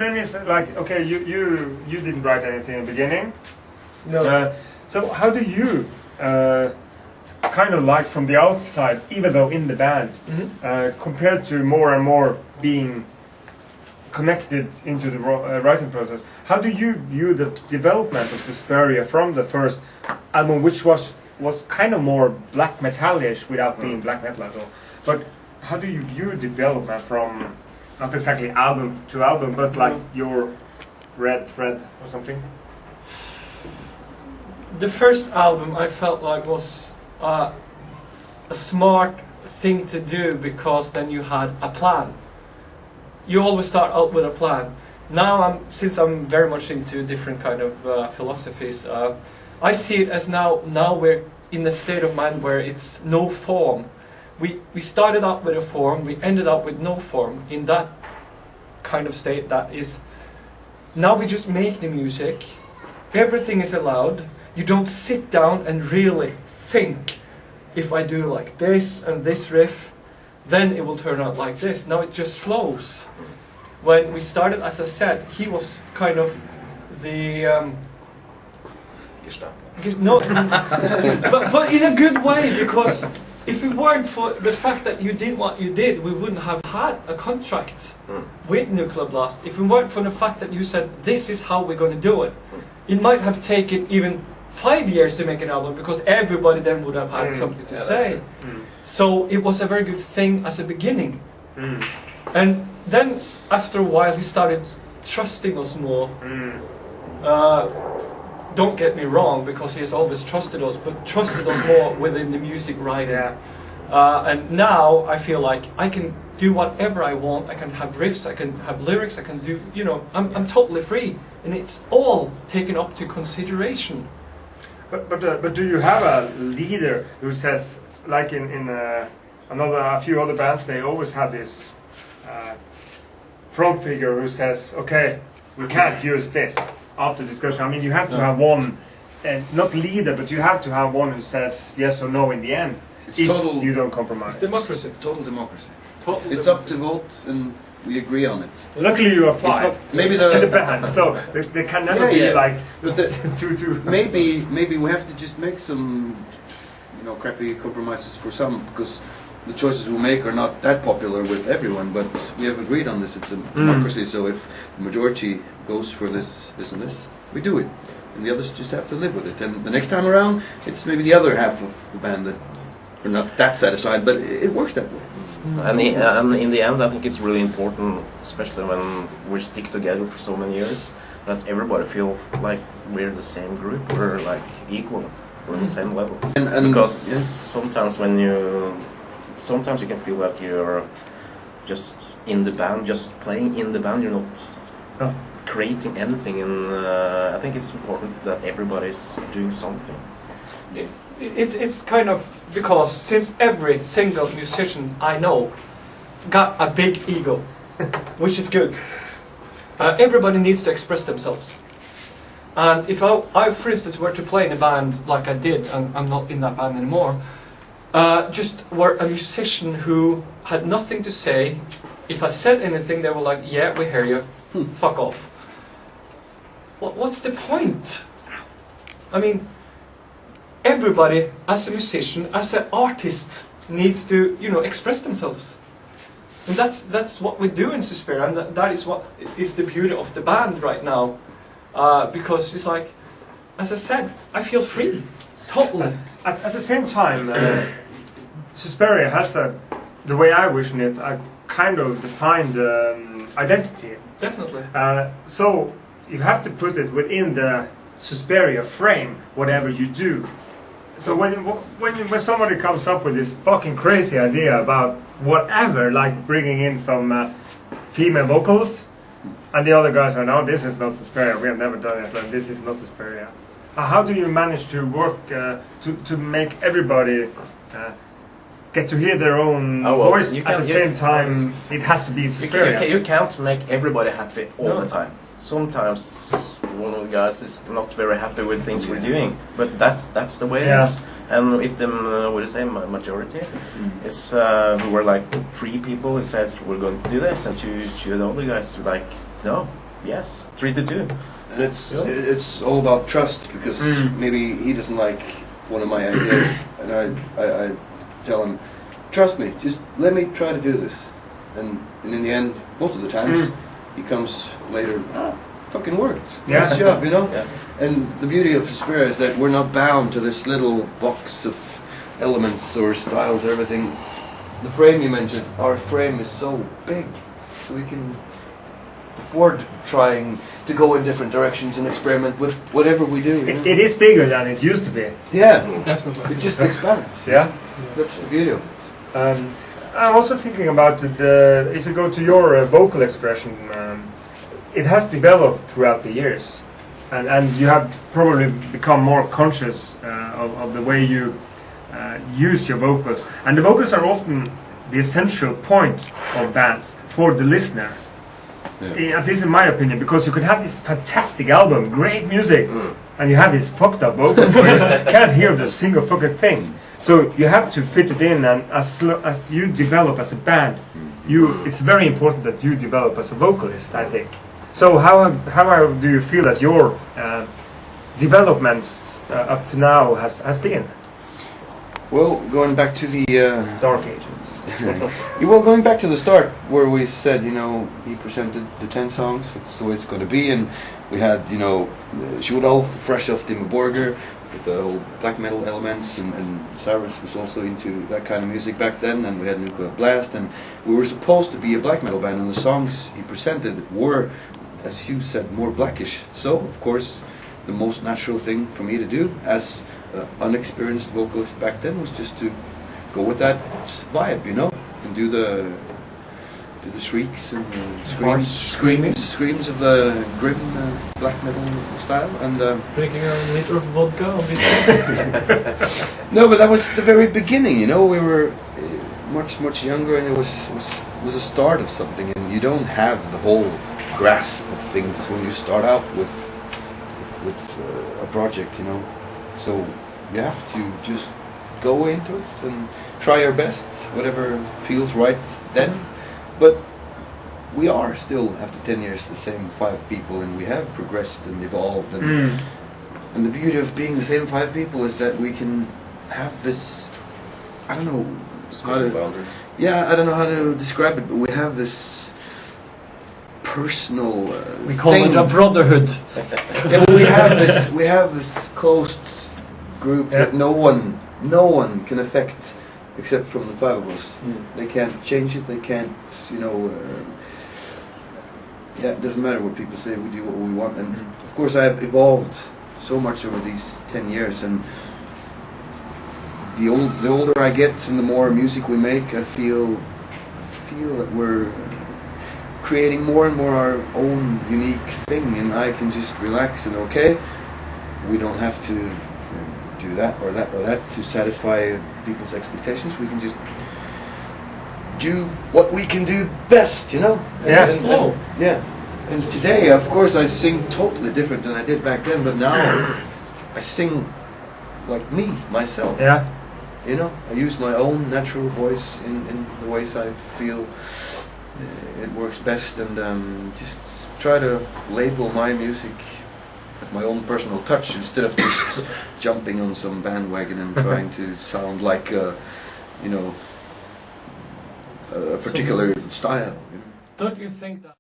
then it's like, okay, you didn't write anything in the beginning. No. So how do you kind of like from the outside, even though in the band, compared to more and more being connected into the writing process, how do you view the development of SUSPERIA from the first album, which was kind of more black metal-ish without being black metal at all? But how do you view development from, not exactly album to album, but like your Red Thread or something? The first album I felt like was a smart thing to do, because then you had a plan. You always start out with a plan. Now, since I'm very much into different kind of philosophies, I see it as now we're in a state of mind where it's no form. We started out with a form, we ended up with no form. In that kind of state, that is, now we just make the music. Everything is allowed. You don't sit down and really think, if I do like this and this riff, then it will turn out like this. Now it just flows. When we started, as I said, he was kind of the no, but in a good way, because if it weren't for the fact that you did what you did, we wouldn't have had a contract with Nuclear Blast. If it weren't for the fact that you said, this is how we're going to do it, it might have taken even 5 years to make an album, because everybody then would have had something to say. So it was a very good thing as a beginning. And then after a while he started trusting us more. Don't get me wrong, because he has always trusted us, but trusted us more within the music writing. And now I feel like I can do whatever I want. I can have riffs, I can have lyrics, I can do, you know, I'm totally free. And it's all taken up to consideration. But do you have a leader who says, like in a few other bands, they always have this front figure who says, okay, we can't use this after discussion. I mean, you have to have one, not leader, but you have to have one who says yes or no in the end. It's if total, you don't compromise. It's democracy. Total democracy. It's up to vote, and we agree on it. Luckily, you are five. Maybe in the band, so they can never be like two. Maybe we have to just make some, you know, crappy compromises for some, because the choices we make are not that popular with everyone. But we have agreed on this. It's a democracy. So if the majority goes for this, and this, we do it, and the others just have to live with it. And the next time around, it's maybe the other half of the band that are not that satisfied, but it works that way. And in the end, I think it's really important, especially when we stick together for so many years, that everybody feels like we're the same group, we're like equal, we're on the same level. And because sometimes you can feel that you're just in the band, just playing in the band, you're not creating anything, and I think it's important that everybody's doing something. It's kind of, because since every single musician I know got a big ego, which is good. Everybody needs to express themselves. And if I, for instance, were to play in a band like I did, and I'm not in that band anymore, just were a musician who had nothing to say. If I said anything, they were like, yeah, we hear you, fuck off. What's the point? I mean, everybody, as a musician, as an artist, needs to, you know, express themselves. And that's what we do in SUSPERIA, and that is what is the beauty of the band right now. Because it's like, as I said, I feel free, totally. At the same time, SUSPERIA has the way I vision it, a kind of defined identity. Definitely. So you have to put it within the SUSPERIA frame, whatever you do. So when somebody comes up with this fucking crazy idea about whatever, like bringing in some female vocals, and the other guys are, no, this is not SUSPERIA, we have never done it, like, this is not SUSPERIA. How do you manage to work to make everybody get to hear their own voice at the same time? It has to be SUSPERIA. You can't make everybody happy all the time. Sometimes one of the guys is not very happy with things we're doing, but that's the way it is. And if the what do you say, majority is we were like 3 people who says we're going to do this, and two of the other guys are like, no, Yes, 3-2. And it's all about trust, because maybe he doesn't like one of my ideas, and I tell him, trust me, just let me try to do this. And in the end, most of the times, he comes later, fucking worked. Yeah. Nice job, you know? Yeah. And the beauty of SUSPERIA is that we're not bound to this little box of elements or styles or everything. The frame you mentioned, our frame is so big, so we can afford trying to go in different directions and experiment with whatever we do. You know? It is bigger than it used to be. Yeah, Definitely. it just expands. Yeah. That's the beauty of it. I'm also thinking about the if you go to your vocal expression, it has developed throughout the years, and you have probably become more conscious of the way you use your vocals. And the vocals are often the essential point of bands for the listener. Yeah. At least in my opinion, because you can have this fantastic album, great music, and you have this fucked up vocals where you can't hear the single fucking thing. So you have to fit it in, and as you develop as a band, it's very important that you develop as a vocalist, I think. So how do you feel that your developments up to now has been? Well, going back to the Dark Ages. well, going back to the start where we said, you know, he presented the 10 songs, that's the way it's going to be, and we had, you know, Judo, fresh off Dimmu Borgir, with the whole black metal elements, and Cyrus was also into that kind of music back then, and we had Nuclear Blast, and we were supposed to be a black metal band, and the songs he presented were, as you said, more blackish. So, of course, the most natural thing for me to do as an unexperienced vocalist back then was just to go with that vibe, you know, and do the shrieks and screams of the grim black metal style, and Drinking a liter of vodka. no, but that was the very beginning, you know. We were much younger, and it was a start of something, and you don't have the whole grasp of things when you start out with a project, you know. So you have to just go into it and try your best, whatever feels right then. But we are still, after 10 years, the same 5 people, and we have progressed and evolved. And the beauty of being the same 5 people is that we can have this, I don't know how to, boundaries. yeah, I don't know how to describe it, but we have this personal We call thing. it a brotherhood. Yeah, but we have this closed group that no one can affect except from the 5 of us. They can't change it, they can't, you know, yeah, it doesn't matter what people say, we do what we want. And of course I have evolved so much over these 10 years, and the older I get and the more music we make, I feel that we're creating more and more our own unique thing, and I can just relax and okay, we don't have to do that or that or that to satisfy people's expectations. We can just do what we can do best, you know? Yes. Yeah. And today, of course, I sing totally different than I did back then, but now I sing like me, myself. Yeah. You know, I use my own natural voice in the ways I feel it works best, and just try to label my music with my own personal touch instead of just jumping on some bandwagon and trying to sound like you know, a particular style. You know? Don't you think that...